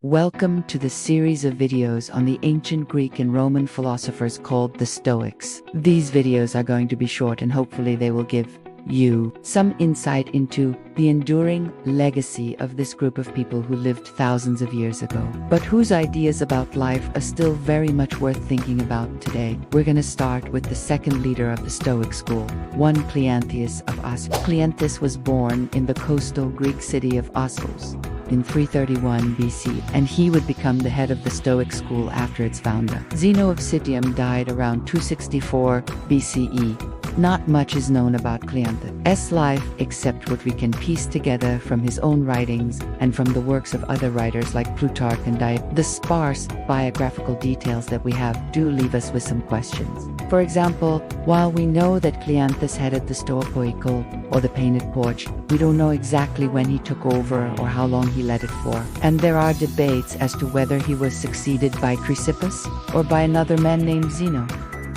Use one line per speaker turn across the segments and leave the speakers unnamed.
Welcome to the series of videos on the ancient Greek and Roman philosophers called the Stoics. These videos are going to be short and hopefully they will give you some insight into the enduring legacy of this group of people who lived thousands of years ago, but whose ideas about life are still very much worth thinking about today. We're going to start with the second leader of the Stoic school, one Cleanthes of Assos. Cleanthes was born in the coastal Greek city of Assos in 331 BC, and he would become the head of the Stoic school after its founder. Zeno of Citium died around 264 BCE. Not much is known about Cleanthes' life except what we can piece together from his own writings and from the works of other writers like Plutarch and Diet. The sparse biographical details that we have do leave us with some questions. For example, while we know that Cleanthes headed the Stoicoical, or the Painted Porch, we don't know exactly when he took over or how long he led it for. And there are debates as to whether he was succeeded by Chrysippus or by another man named Zeno.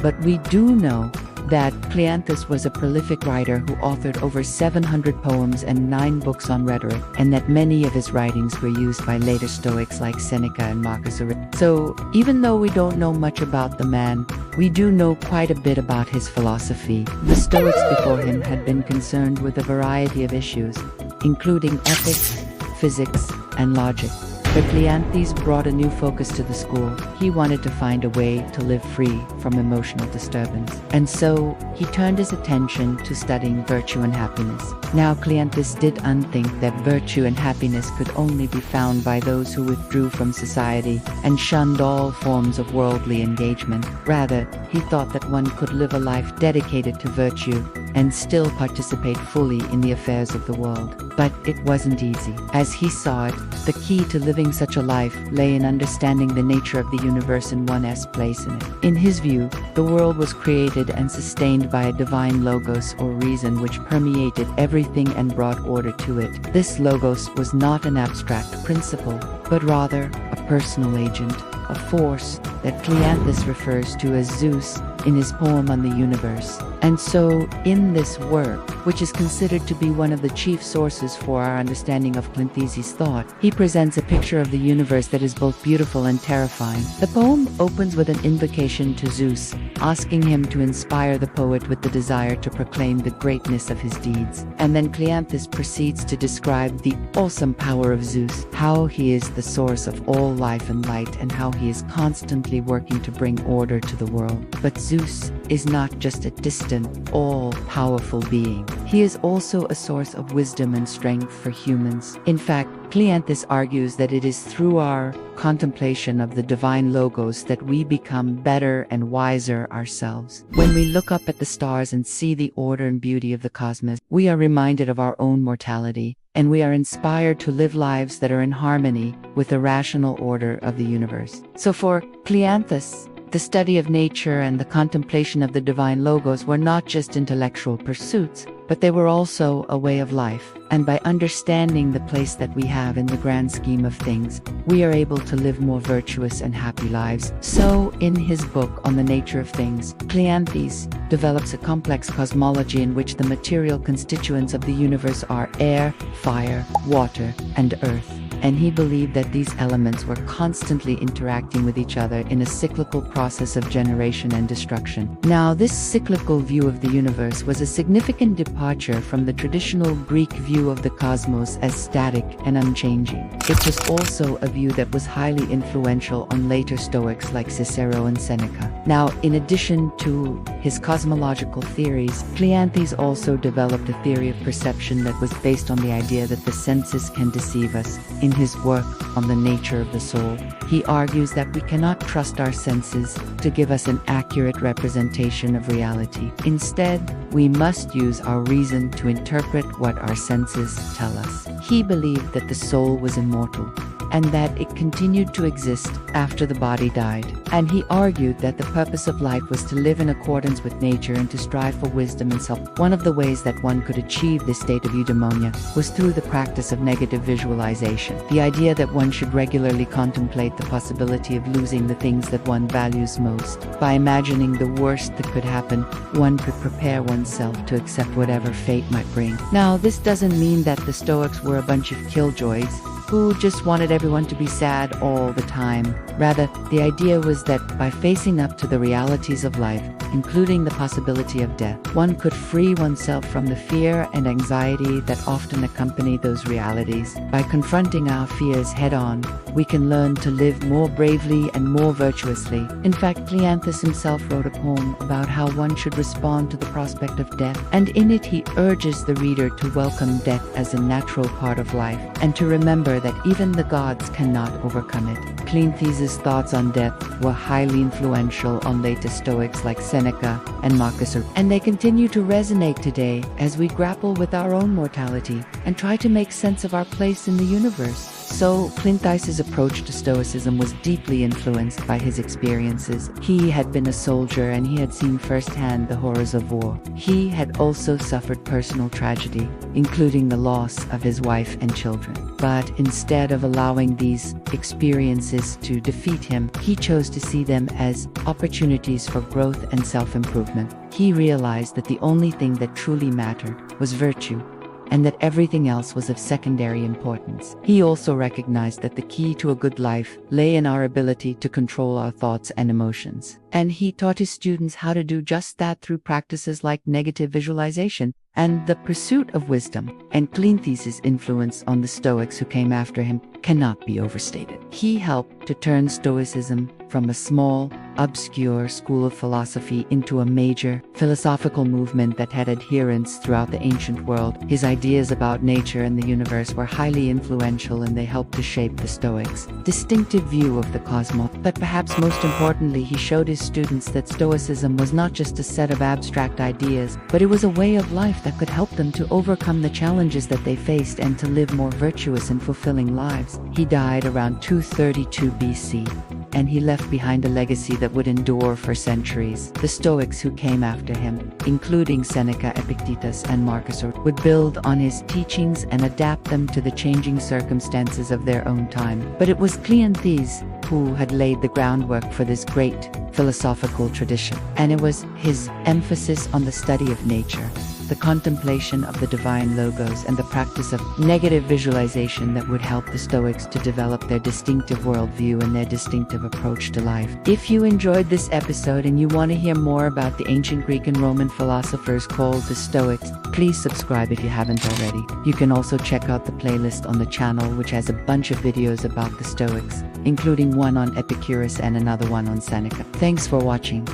But we do know that Cleanthes was a prolific writer who authored over 700 poems and 9 books on rhetoric, and that many of his writings were used by later Stoics like Seneca and Marcus Aurelius. So, even though we don't know much about the man, we do know quite a bit about his philosophy. The Stoics before him had been concerned with a variety of issues, including ethics, physics, and logic. But Cleanthes brought a new focus to the school. He wanted to find a way to live free from emotional disturbance. And so, he turned his attention to studying virtue and happiness. Now, Cleanthes did unthink that virtue and happiness could only be found by those who withdrew from society and shunned all forms of worldly engagement. Rather, he thought that one could live a life dedicated to virtue and still participate fully in the affairs of the world. But it wasn't easy. As he saw it, the key to living such a life lay in understanding the nature of the universe and one's place in it. In his view, the world was created and sustained by a divine logos or reason which permeated everything and brought order to it. This logos was not an abstract principle, but rather a personal agent, a force that Cleanthes refers to as Zeus in his poem on the universe. And so, in this work, which is considered to be one of the chief sources for our understanding of Cleanthes' thought, he presents a picture of the universe that is both beautiful and terrifying. The poem opens with an invocation to Zeus, asking him to inspire the poet with the desire to proclaim the greatness of his deeds. And then Cleanthes proceeds to describe the awesome power of Zeus, how he is the source of all life and light, and how he is constantly working to bring order to the world. But Zeus is not just a distant, all-powerful being. He is also a source of wisdom and strength for humans. In fact, Cleanthes argues that it is through our contemplation of the divine logos that we become better and wiser ourselves. When we look up at the stars and see the order and beauty of the cosmos, we are reminded of our own mortality, and we are inspired to live lives that are in harmony with the rational order of the universe. So for Cleanthes, the study of nature and the contemplation of the divine logos were not just intellectual pursuits, but they were also a way of life. And by understanding the place that we have in the grand scheme of things, we are able to live more virtuous and happy lives. So, in his book on the nature of things, Cleanthes develops a complex cosmology in which the material constituents of the universe are air, fire, water, and earth. And he believed that these elements were constantly interacting with each other in a cyclical process of generation and destruction. Now, this cyclical view of the universe was a significant departure from the traditional Greek view of the cosmos as static and unchanging. It was also a view that was highly influential on later Stoics like Cicero and Seneca. Now, in addition to his cosmological theories, Cleanthes also developed a theory of perception that was based on the idea that the senses can deceive us. In his work on the nature of the soul, he argues that we cannot trust our senses to give us an accurate representation of reality. Instead, we must use our reason to interpret what our senses tell us. He believed that the soul was immortal, and that it continued to exist after the body died. And he argued that the purpose of life was to live in accordance with nature and to strive for wisdom and self. One of the ways that one could achieve this state of eudaimonia was through the practice of negative visualization. The idea that one should regularly contemplate the possibility of losing the things that one values most. By imagining the worst that could happen, one could prepare oneself to accept whatever fate might bring. Now, this doesn't mean that the Stoics were a bunch of killjoys. who just wanted everyone to be sad all the time. Rather, the idea was that by facing up to the realities of life, including the possibility of death, one could free oneself from the fear and anxiety that often accompany those realities. By confronting our fears head-on, we can learn to live more bravely and more virtuously. In fact, Cleanthes himself wrote a poem about how one should respond to the prospect of death, and in it he urges the reader to welcome death as a natural part of life, and to remember that even the gods cannot overcome it. Cleanthes' thoughts on death were highly influential on later Stoics like Seneca and Marcus Aurelius, and they continue to resonate today as we grapple with our own mortality and try to make sense of our place in the universe. So, Cleanthes' approach to Stoicism was deeply influenced by his experiences. He had been a soldier and he had seen firsthand the horrors of war. He had also suffered personal tragedy, including the loss of his wife and children. But instead of allowing these experiences to defeat him, he chose to see them as opportunities for growth and self-improvement. He realized that the only thing that truly mattered was virtue, and that everything else was of secondary importance. He also recognized that the key to a good life lay in our ability to control our thoughts and emotions. And he taught his students how to do just that through practices like negative visualization and the pursuit of wisdom. And Cleanthes' influence on the Stoics who came after him cannot be overstated. He helped to turn Stoicism from a small, obscure school of philosophy into a major philosophical movement that had adherents throughout the ancient world. His ideas about nature and the universe were highly influential, and they helped to shape the Stoics' distinctive view of the cosmos. But perhaps most importantly, he showed his students that Stoicism was not just a set of abstract ideas, but it was a way of life that could help them to overcome the challenges that they faced and to live more virtuous and fulfilling lives. He died around 232 BC, and he left behind a legacy that would endure for centuries. The Stoics who came after him, including Seneca, Epictetus, and Marcus Aurelius, would build on his teachings and adapt them to the changing circumstances of their own time. But it was Cleanthes who had laid the groundwork for this great philosophical tradition, and it was his emphasis on the study of nature, the contemplation of the divine logos, and the practice of negative visualization that would help the Stoics to develop their distinctive worldview and their distinctive approach to life. If you enjoyed this episode and you want to hear more about the ancient Greek and Roman philosophers called the Stoics, please subscribe if you haven't already. You can also check out the playlist on the channel, which has a bunch of videos about the Stoics, including one on Epictetus and another one on Seneca. Thanks for watching.